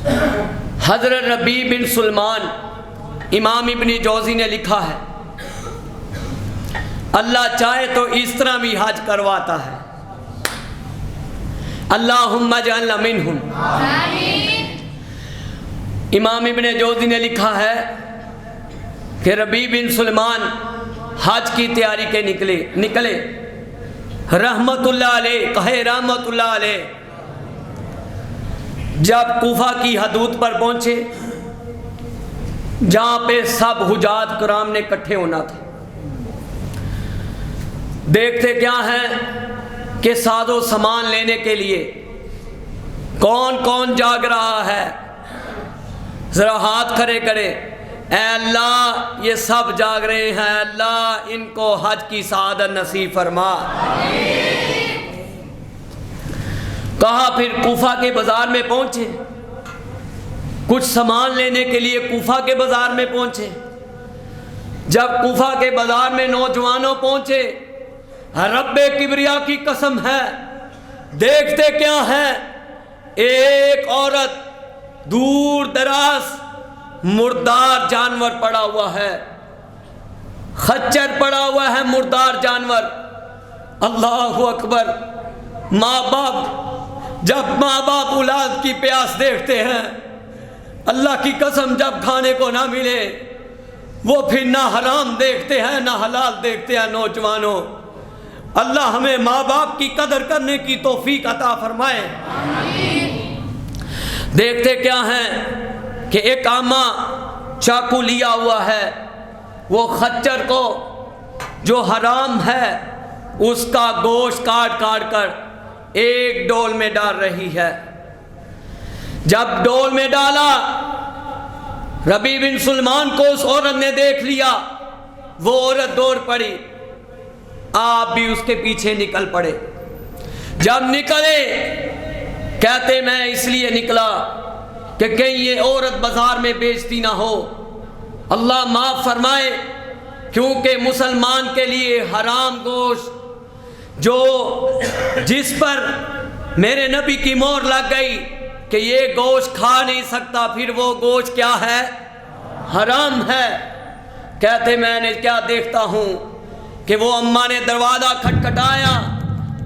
حضرت ربیع بن سلمان امام ابن جوزی نے لکھا ہے اللہ چاہے تو اس طرح بھی حج کرواتا ہے. اللہم اجعلنا منہم. امام ابن جوزی نے لکھا ہے کہ ربیع بن سلمان حج کی تیاری کے نکلے رحمت اللہ علیہ، کہے رحمت اللہ علیہ. جب کوفہ کی حدود پر پہنچے جہاں پہ سب حجاج کرام نے اکٹھے ہونا تھا، دیکھتے کیا ہیں کہ ساز و سامان لینے کے لیے کون کون جاگ رہا ہے. ذرا ہاتھ کھڑے کرے، اے اللہ یہ سب جاگ رہے ہیں، اللہ ان کو حج کی سعادت نصیب فرما. کہا پھر کوفہ کے بازار میں پہنچے، کچھ سامان لینے کے لیے کوفہ کے بازار میں پہنچے. جب کوفہ کے بازار میں نوجوانوں پہنچے، رب کبریا کی قسم ہے، دیکھتے کیا ہے، ایک عورت دور دراز مردار جانور پڑا ہوا ہے، خچر پڑا ہوا ہے، مردار جانور. اللہ اکبر. جب ماں باپ اولاد کی پیاس دیکھتے ہیں، اللہ کی قسم جب کھانے کو نہ ملے وہ پھر نہ حرام دیکھتے ہیں نہ حلال دیکھتے ہیں. نوجوانوں، اللہ ہمیں ماں باپ کی قدر کرنے کی توفیق عطا فرمائے. دیکھتے کیا ہیں کہ ایک عامہ چاقو لیا ہوا ہے، وہ خچر کو جو حرام ہے اس کا گوشت کاٹ کر ایک ڈول میں ڈال رہی ہے. جب ڈول میں ڈالا، ربیع بن سلمان کو اس عورت نے دیکھ لیا، وہ عورت دوڑ پڑی، آپ بھی اس کے پیچھے نکل پڑے. جب نکلے، کہتے میں اس لیے نکلا کہ کہیں یہ عورت بازار میں بیچتی نہ ہو، اللہ معاف فرمائے، کیونکہ مسلمان کے لیے حرام گوشت جو جس پر میرے نبی کی مہر لگ گئی کہ یہ گوشت کھا نہیں سکتا، پھر وہ گوشت کیا ہے؟ حرام ہے. کہتے میں نے کیا دیکھتا ہوں کہ وہ اماں نے دروازہ کھٹکھٹایا،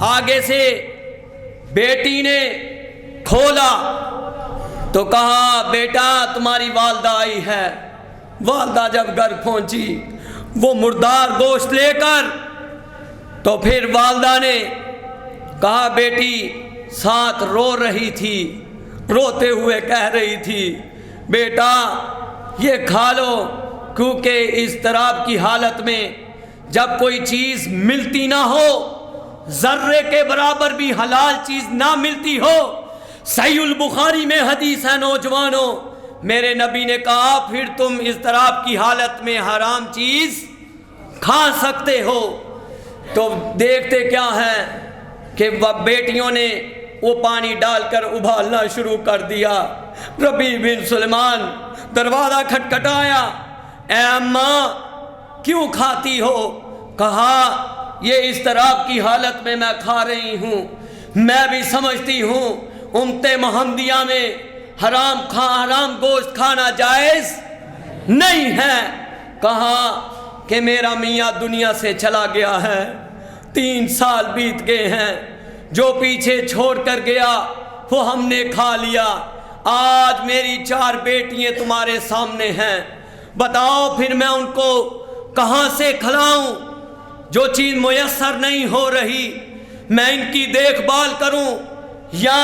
آگے سے بیٹی نے کھولا تو کہا بیٹا تمہاری والدہ آئی ہے. والدہ جب گھر پہنچی وہ مردار گوشت لے کر، تو پھر والدہ نے کہا بیٹی ساتھ رو رہی تھی، روتے ہوئے کہہ رہی تھی بیٹا یہ کھا لو، کیونکہ اضطراب کی حالت میں جب کوئی چیز ملتی نہ ہو، ذرے کے برابر بھی حلال چیز نہ ملتی ہو. صحیح البخاری میں حدیث ہے نوجوانوں، میرے نبی نے کہا پھر تم اضطراب کی حالت میں حرام چیز کھا سکتے ہو. تو دیکھتے کیا ہے کہ وہ بیٹیوں نے وہ پانی ڈال کر ابالنا شروع کر دیا. ربیع بن سلمان دروازہ کھٹکھٹایا، اے اماں کیوں کھاتی ہو؟ کہا یہ اضطراب کی حالت میں کھا رہی ہوں، میں بھی سمجھتی ہوں امت محمدیہ میں حرام گوشت کھانا جائز نہیں ہے. کہا کہ میرا میاں دنیا سے چلا گیا ہے، 3 سال بیت گئے ہیں، جو پیچھے چھوڑ کر گیا وہ ہم نے کھا لیا. آج میری 4 بیٹیاں تمہارے سامنے ہیں، بتاؤ پھر میں ان کو کہاں سے کھلاؤں؟ جو چیز میسر نہیں ہو رہی، میں ان کی دیکھ بھال کروں یا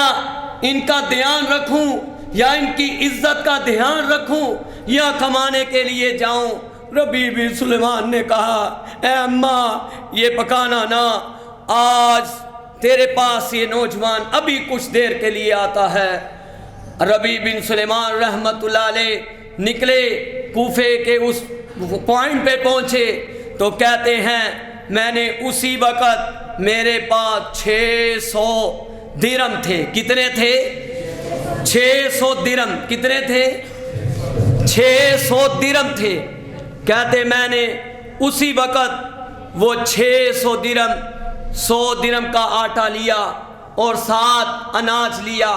ان کا دھیان رکھوں یا ان کی عزت کا دھیان رکھوں یا کمانے کے لیے جاؤں؟ ربیع بن سلمان نے کہا اے اماں یہ پکانا نہ، آج تیرے پاس یہ نوجوان ابھی کچھ دیر کے لیے آتا ہے. ربیع بن سلمان رحمت اللہ علیہ نکلے، کوفے کے اس پوائنٹ پہ پہنچے تو کہتے ہیں میں نے اسی وقت میرے پاس 600 درہم تھے. کتنے تھے؟ 600 درہم. کتنے تھے؟ 600 درہم تھے. کہتے میں نے اسی وقت وہ 600 درہم 100 درہم کا آٹا لیا اور 7 اناج لیا.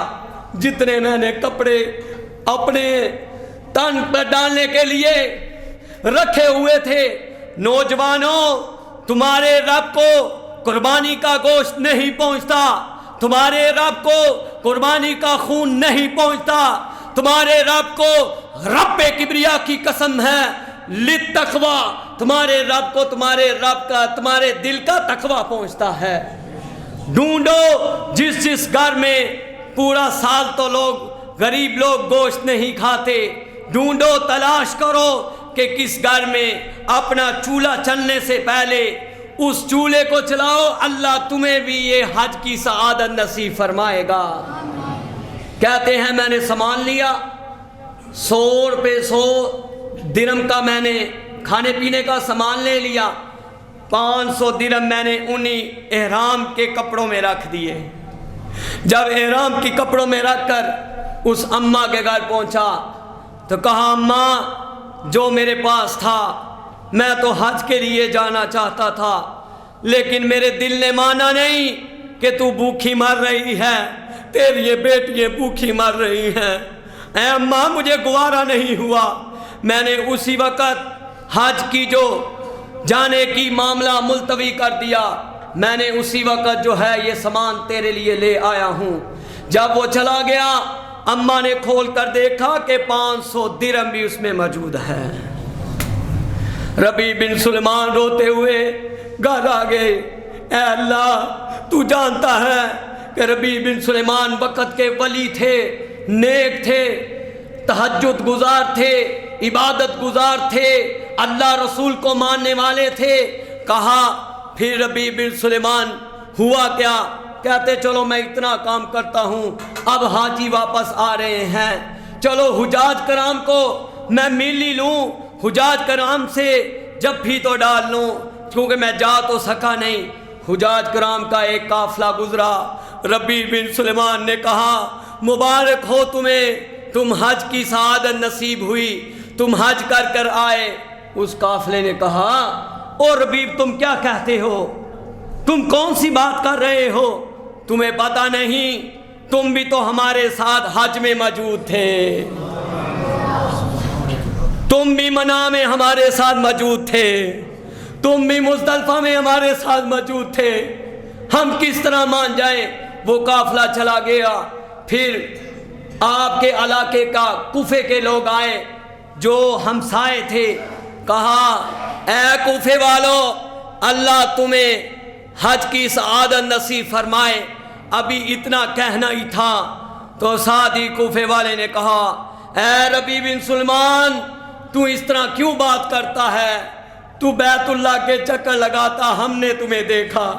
جتنے میں نے کپڑے اپنے تن پر ڈالنے کے لیے رکھے ہوئے تھے۔ نوجوانوں، تمہارے رب کو قربانی کا گوشت نہیں پہنچتا، تمہارے رب کو قربانی کا خون نہیں پہنچتا، تمہارے رب کو رب کبریا کی قسم ہے للتقوی، تمہارے رب کو تمہارے دل کا تقوی پہنچتا ہے۔ ڈھونڈو جس گھر میں پورا سال تو غریب لوگ گوشت نہیں کھاتے، ڈھونڈو تلاش کرو کہ کس گھر میں اپنا چولہا چلنے سے پہلے اس چولہے کو چلاؤ، اللہ تمہیں بھی یہ حج کی سعادت نصیب فرمائے گا۔ کہتے ہیں میں نے سامان لیا، 100 روپے 100 درہم کا میں نے کھانے پینے کا سامان لے لیا، 500 درہم میں نے انہی احرام کے کپڑوں میں رکھ دیے۔ جب احرام کی کپڑوں میں رکھ کر اس اماں کے گھر پہنچا تو کہا اماں جو میرے پاس تھا میں تو حج کے لیے جانا چاہتا تھا، لیکن میرے دل نے مانا نہیں کہ تو بھوکھی مر رہی ہے، تیری یہ بیٹیاں بھوکھی مر رہی ہیں، اے اماں مجھے گوارا نہیں ہوا۔ میں نے اسی وقت حج کی جو جانے کی معاملہ ملتوی کر دیا، میں نے اسی وقت جو ہے یہ سامان تیرے لیے لے آیا ہوں۔ جب وہ چلا گیا اماں نے کھول کر دیکھا کہ 500 درہم بھی اس میں موجود ہے۔ ربیع بن سلیمان روتے ہوئے گھر آ گئے، اے اللہ تو جانتا ہے کہ ربیع بن سلیمان وقت کے ولی تھے، نیک تھے، تہجد گزار تھے، عبادت گزار تھے، اللہ رسول کو ماننے والے تھے۔ کہا پھر ربیع بن سلیمان ہوا کیا؟ کہتے چلو میں اتنا کام کرتا ہوں، اب حاجی واپس آ رہے ہیں، چلو حجاج کرام کو میں مل ہی لوں، حجاج کرام سے جفی تو ڈال لوں، کیونکہ میں جا تو سکا نہیں۔ حجاج کرام کا ایک قافلہ گزرا، ربیع بن سلیمان نے کہا مبارک ہو تمہیں، تم حج کی سعادت نصیب ہوئی، تم حج کر کر آئے۔ اس قافلے نے کہا او ربیع تم کیا کہتے ہو، تم کون سی بات کر رہے ہو، تمہیں پتہ نہیں تم بھی تو ہمارے ساتھ حج میں موجود تھے، تم بھی منا میں ہمارے ساتھ موجود تھے، تم بھی مزدلفہ میں ہمارے ساتھ موجود تھے، ہم کس طرح مان جائیں؟ وہ قافلہ چلا گیا۔ پھر آپ کے علاقے کا کوفے کے لوگ آئے جو ہمسائے تھے، کہا اے کوفے والو اللہ تمہیں حج کی سعادت نصیب فرمائے۔ ابھی اتنا کہنا ہی تھا تو ساتھ ہی کوفے والے نے کہا اے ربیع بن سلیمان تو اس طرح کیوں بات کرتا ہے، تو بیت اللہ کے چکر لگاتا ہم نے تمہیں دیکھا،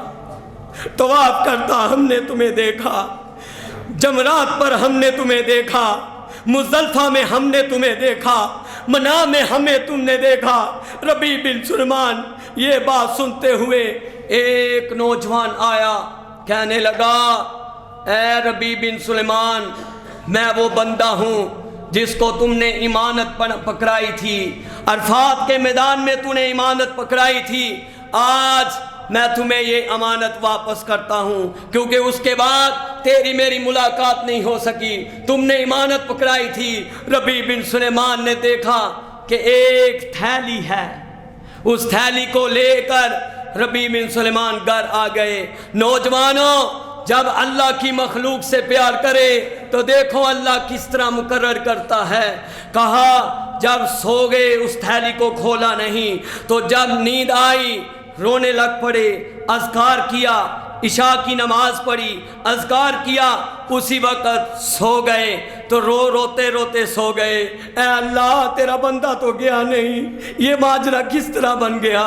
طواف کرتا ہم نے تمہیں دیکھا، جمرات پر ہم نے تمہیں دیکھا، مزدلفہ میں ہم نے تمہیں دیکھا، منا میں ہمیں تم نے دیکھا۔ ربیع بن سلیمان یہ بات سنتے ہوئے ایک نوجوان آیا، کہنے لگا اے ربیع بن سلیمان میں وہ بندہ ہوں جس کو تم نے امانت پکڑائی تھی، عرفات کے میدان میں تو نے امانت پکڑائی تھی، آج میں تمہیں یہ امانت واپس کرتا ہوں، کیونکہ اس کے بعد تیری میری ملاقات نہیں ہو سکی، تم نے امانت پکڑائی تھی۔ ربیع بن سلیمان نے دیکھا کہ ایک تھیلی ہے، اس تھیلی کو لے کر ربیع بن سلیمان گھر آ گئے۔ نوجوانوں جب اللہ کی مخلوق سے پیار کرے تو دیکھو اللہ کس طرح مقرر کرتا ہے۔ کہا جب سو گئے اس تھیلی کو کھولا نہیں، تو جب نیند آئی رونے لگ پڑے، اذکار کیا، عشاء کی نماز پڑھی، اذکار کیا، اسی وقت سو گئے تو روتے روتے سو گئے۔ اے اللہ تیرا بندہ تو گیا نہیں، یہ ماجرا کس طرح بن گیا؟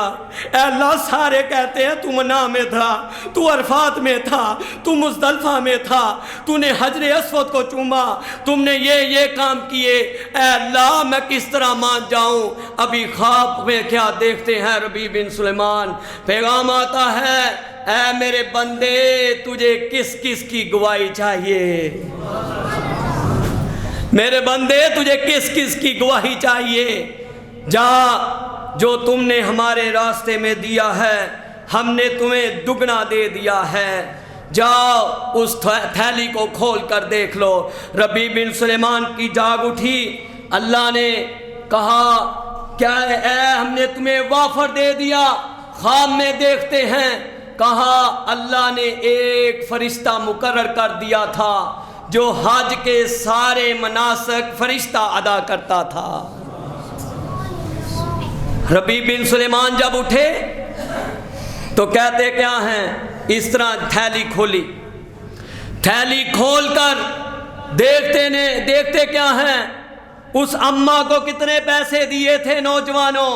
اے اللہ سارے کہتے ہیں تو منا میں تھا، تو عرفات میں تھا، تو مزدلفہ میں تھا، تو نے حجر اسود کو چوما، تم نے یہ کام کیے، اے اللہ میں کس طرح مان جاؤں؟ ابھی خواب میں کیا دیکھتے ہیں ربیع بن سلیمان؟ پیغام آتا ہے اے میرے بندے تجھے کس کس کی گواہی چاہیے؟ میرے بندے تجھے کس کس کی گواہی چاہیے؟ جا جو تم نے ہمارے راستے میں دیا ہے ہم نے تمہیں دگنا دے دیا ہے، جاؤ اس تھیلی کو کھول کر دیکھ لو۔ ربیع بن سلیمان کی جاگ اٹھی، اللہ نے کہا کیا اے ہم نے تمہیں وافر دے دیا، خواب میں دیکھتے ہیں؟ کہا اللہ نے ایک فرشتہ مقرر کر دیا تھا جو حج کے سارے مناسک فرشتہ ادا کرتا تھا۔ ربیع بن سلیمان جب اٹھے تو کہتے کیا ہیں، اس طرح تھیلی کھولی، تھیلی کھول کر دیکھتے کیا ہیں، اس اماں کو کتنے پیسے دیے تھے نوجوانوں؟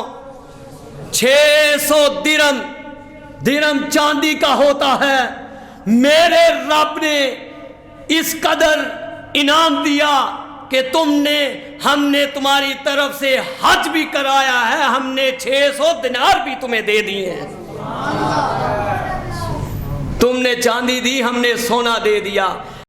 600 درم چاندی کا ہوتا ہے۔ میرے رب نے اس قدر انعام دیا کہ ہم نے تمہاری طرف سے حج بھی کرایا ہے، ہم نے 600 دینار بھی تمہیں دے دیے ہیں۔ تم نے چاندی دی، ہم نے سونا دے دیا۔